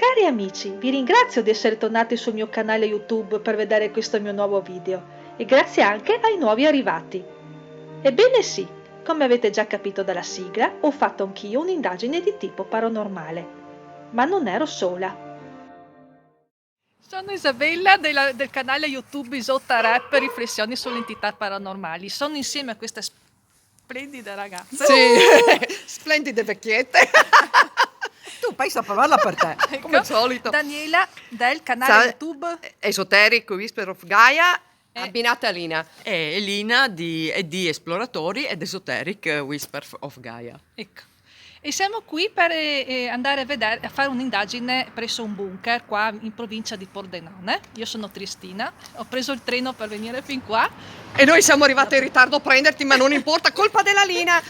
Cari amici, vi ringrazio di essere tornati sul mio canale YouTube per vedere questo mio nuovo video e grazie anche ai nuovi arrivati. Ebbene sì, come avete già capito dalla sigla, ho fatto anch'io un'indagine di tipo paranormale, ma non ero sola. Sono Isabella del canale YouTube Isotta Rap Riflessioni sulle entità paranormali. Sono insieme a queste splendide ragazze. Sì, splendide vecchiette. Tu pensa a parlarla per te, come al solito. Daniela del canale YouTube Esoteric Whisper of Gaia, abbinata a Lina. E Lina di Esploratori ed Esoteric Whisper of Gaia. Ecco. E siamo qui per andare a fare un'indagine presso un bunker qua in provincia di Pordenone. Io sono Triestina, ho preso il treno per venire fin qua. E noi siamo arrivate in ritardo a prenderti, ma non importa, colpa della Lina.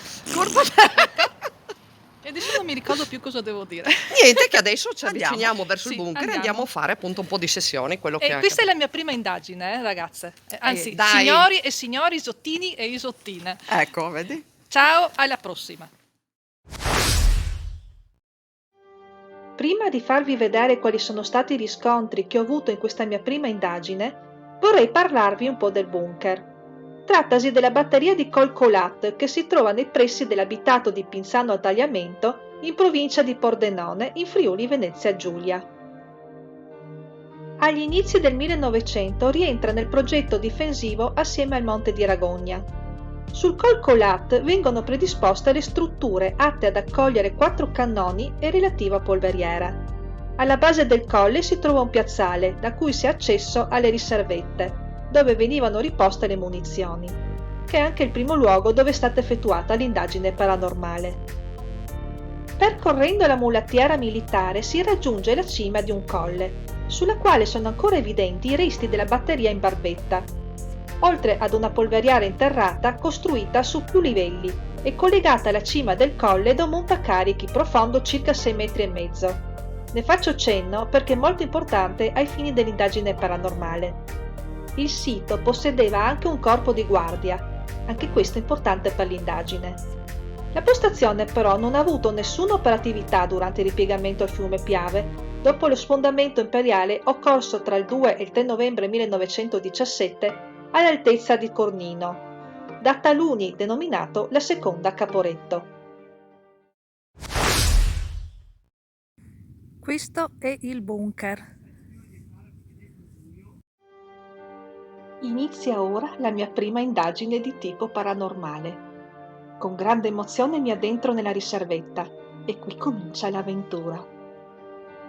E adesso non mi ricordo più cosa devo dire. Niente, che adesso ci avviciniamo verso il bunker e andiamo a fare appunto un po' di sessioni. Questa è la mia prima indagine, ragazze. Anzi, dai. signori e signori isottini e isottine. Ecco, vedi? Ciao, alla prossima. Prima di farvi vedere quali sono stati i riscontri che ho avuto in questa mia prima indagine, vorrei parlarvi un po' del bunker. Trattasi della batteria di Colcolat che si trova nei pressi dell'abitato di Pinzano a Tagliamento, in provincia di Pordenone, in Friuli Venezia Giulia. Agli inizi del 1900 rientra nel progetto difensivo assieme al Monte di Ragogna. Sul Colcolat vengono predisposte le strutture atte ad accogliere 4 cannoni e relativa polveriera. Alla base del colle si trova un piazzale da cui si ha accesso alle riservette, dove venivano riposte le munizioni, che è anche il primo luogo dove è stata effettuata l'indagine paranormale. Percorrendo la mulattiera militare si raggiunge la cima di un colle, sulla quale sono ancora evidenti i resti della batteria in barbetta, oltre ad una polveriera interrata costruita su più livelli e collegata alla cima del colle da un montacarichi profondo circa 6,5 metri. Ne faccio cenno perché è molto importante ai fini dell'indagine paranormale. Il sito possedeva anche un corpo di guardia, anche questo è importante per l'indagine. La postazione però non ha avuto nessuna operatività durante il ripiegamento al fiume Piave, dopo lo sfondamento imperiale occorso tra il 2 e il 3 novembre 1917 all'altezza di Cornino, da taluni denominato la seconda Caporetto. Questo è il bunker. Inizia ora la mia prima indagine di tipo paranormale. Con grande emozione mi addentro nella riservetta e qui comincia l'avventura.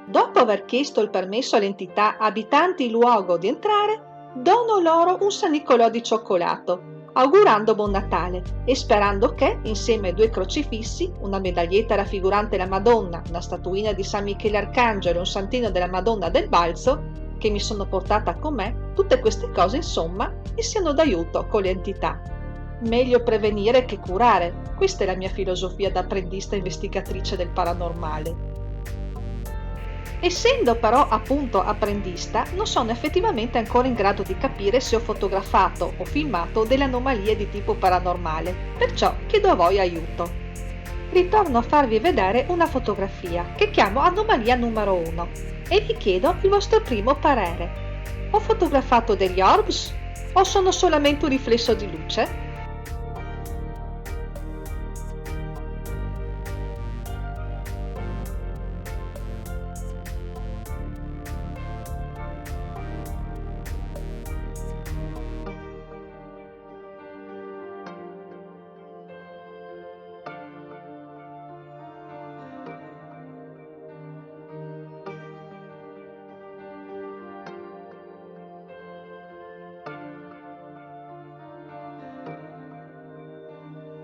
Dopo aver chiesto il permesso alle entità abitanti il luogo di entrare, dono loro un San Nicolò di cioccolato, augurando buon Natale e sperando che, insieme ai 2 crocifissi, una medaglietta raffigurante la Madonna, una statuina di San Michele Arcangelo e un santino della Madonna del Balzo, che mi sono portata con me, tutte queste cose insomma mi siano d'aiuto con le entità. Meglio prevenire che curare, questa è la mia filosofia da apprendista investigatrice del paranormale. Essendo però appunto apprendista, non sono effettivamente ancora in grado di capire se ho fotografato o filmato delle anomalie di tipo paranormale, perciò chiedo a voi aiuto. Ritorno a farvi vedere una fotografia che chiamo anomalia numero 1 e vi chiedo il vostro primo parere. Ho fotografato degli orbs o sono solamente un riflesso di luce?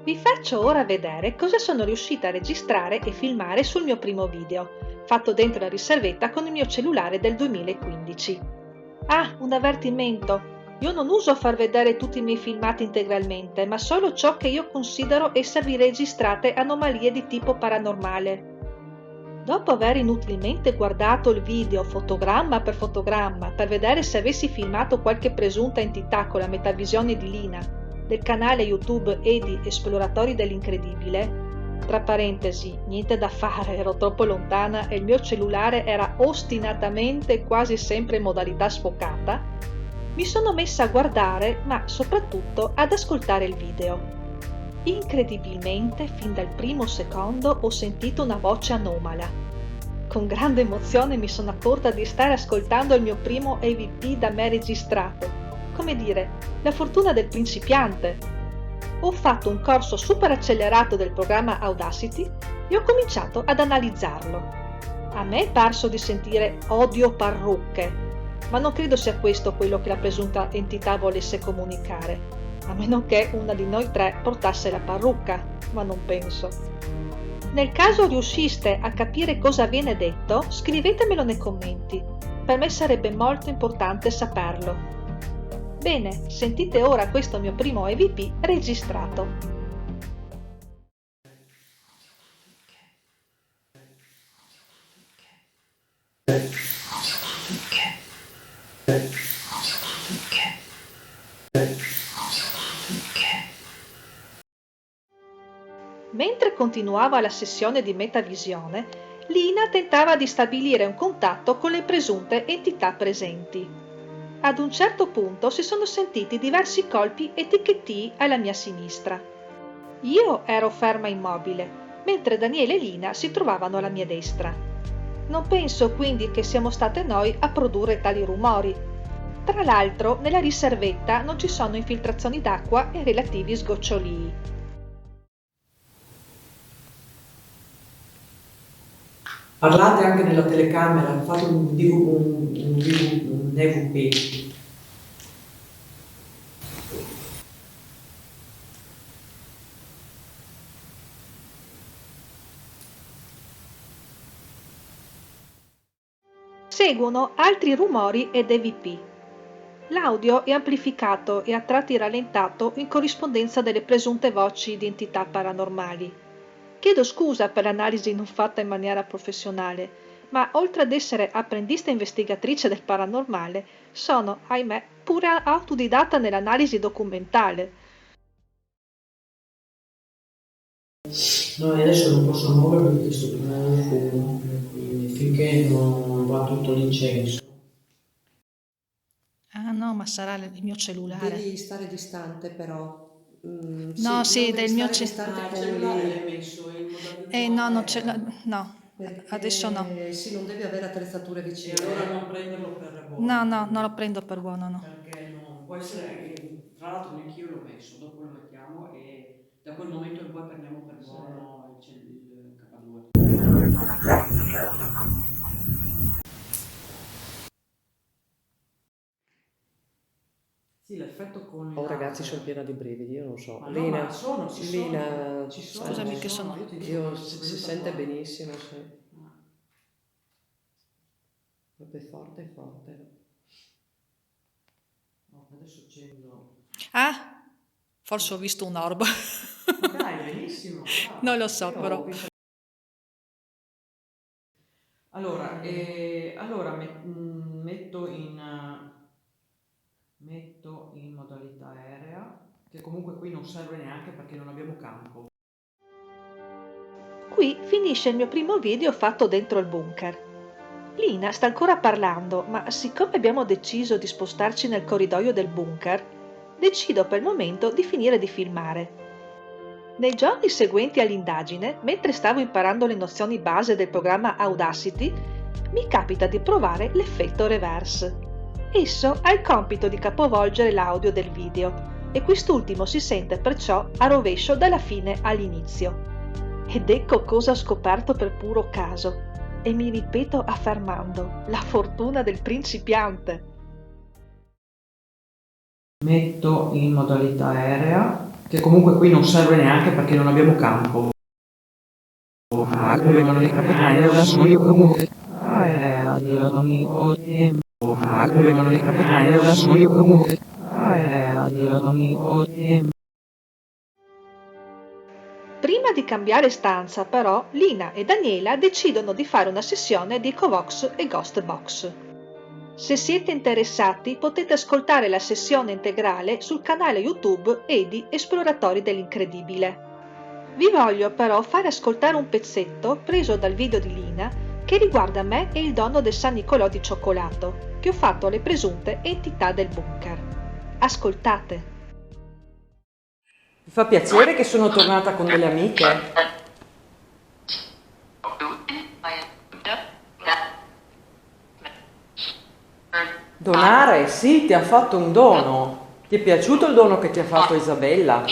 Vi faccio ora vedere cosa sono riuscita a registrare e filmare sul mio primo video, fatto dentro la riservetta con il mio cellulare del 2015. Ah, un avvertimento! Io non uso far vedere tutti i miei filmati integralmente, ma solo ciò che io considero esservi registrate anomalie di tipo paranormale. Dopo aver inutilmente guardato il video fotogramma per vedere se avessi filmato qualche presunta entità con la metavisione di Lina, del canale YouTube e di Esploratori dell'Incredibile, Tra parentesi, niente da fare, ero troppo lontana e il mio cellulare era ostinatamente quasi sempre in modalità sfocata, mi sono messa a guardare, ma soprattutto ad ascoltare il video. Incredibilmente, fin dal primo secondo ho sentito una voce anomala. Con grande emozione mi sono accorta di stare ascoltando il mio primo EVP da me registrato. Come dire, la fortuna del principiante. Ho fatto un corso super accelerato del programma Audacity e ho cominciato ad analizzarlo. A me è parso di sentire odio parrucche, ma non credo sia questo quello che la presunta entità volesse comunicare, a meno che una di noi tre portasse la parrucca, ma non penso. Nel caso riusciste a capire cosa viene detto, scrivetemelo nei commenti. Per me sarebbe molto importante saperlo. Bene, sentite ora questo mio primo EVP registrato. Mentre continuava la sessione di metavisione, Lina tentava di stabilire un contatto con le presunte entità presenti. Ad un certo punto si sono sentiti diversi colpi e ticchetti alla mia sinistra. Io ero ferma immobile, mentre Daniele e Lina si trovavano alla mia destra. Non penso quindi che siamo state noi a produrre tali rumori. Tra l'altro, nella riservetta non ci sono infiltrazioni d'acqua e relativi sgocciolii. Parlate anche nella telecamera, fate un EVP. Seguono altri rumori ed EVP. L'audio è amplificato e a tratti rallentato in corrispondenza delle presunte voci di entità paranormali. Chiedo scusa per l'analisi non fatta in maniera professionale, ma oltre ad essere apprendista investigatrice del paranormale, sono, ahimè, pure autodidatta nell'analisi documentale. No, adesso non posso muovermi perché sto prendendo il fumo, quindi finché non va tutto l'incenso. Ah no, ma sarà il mio cellulare. Devi stare distante però. No, sì, devi del mio stare cellulare. distante Il con cellulare lì. l'hai messo in modalità No, non aerea? no, adesso no. Perché sì, non devi avere attrezzature E vicine. allora non prenderlo per buono. No, no, non lo prendo per buono, no. Perché non può essere, tra l'altro neanche io l'ho messo, dopo lo mettiamo e da quel momento in poi prendiamo per buono il K2. Sì, l'effetto con il Oh ragazzi, laser. sono piena di brividi, io non so. Ma no, Lina, ma ci Lina, sono, Scusami ci che sono- io ti dico, io sei si venuta sente qua. benissimo, sì. Ah. Proprio forte, forte. No, adesso accendo. Ah, forse ho visto un orbo. Ma dai, benissimo. Non lo so, Io ho però. visto- Allora, metto in modalità aerea, che comunque qui non serve neanche perché non abbiamo campo. Qui finisce il mio primo video fatto dentro il bunker. Lina sta ancora parlando, ma siccome abbiamo deciso di spostarci nel corridoio del bunker, decido per il momento di finire di filmare. Nei giorni seguenti all'indagine, mentre stavo imparando le nozioni base del programma Audacity, mi capita di provare l'effetto reverse. Esso ha il compito di capovolgere l'audio del video e quest'ultimo si sente perciò a rovescio dalla fine all'inizio. Ed ecco cosa ho scoperto per puro caso. E mi ripeto affermando, la fortuna del principiante. Metto in modalità aerea, che comunque qui non serve neanche perché non abbiamo campo. Avevano i capitani della sua comunque. Avevano i capitani della sua comunque. Prima di cambiare stanza, però, Lina e Daniela decidono di fare una sessione di Ecovox e Ghostbox. Se siete interessati, potete ascoltare la sessione integrale sul canale YouTube Edi Esploratori dell'Incredibile. Vi voglio però fare ascoltare un pezzetto preso dal video di Lina che riguarda me e il dono del San Nicolò di cioccolato che ho fatto alle presunte entità del bunker. Ascoltate. Mi fa piacere che sono tornata con delle amiche. Donare, sì, ti ha fatto un dono. Ti è piaciuto il dono che ti ha fatto Isabella?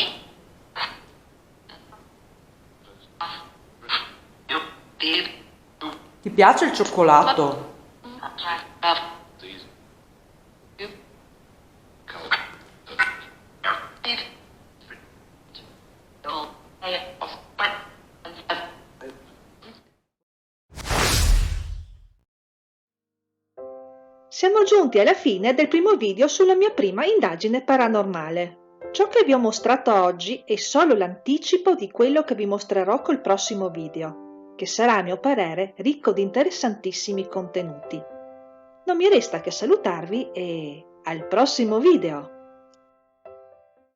Ti piace il cioccolato? Siamo giunti alla fine del primo video sulla mia prima indagine paranormale. Ciò che vi ho mostrato oggi è solo l'anticipo di quello che vi mostrerò col prossimo video, che sarà a mio parere ricco di interessantissimi contenuti. Non mi resta che salutarvi e al prossimo video!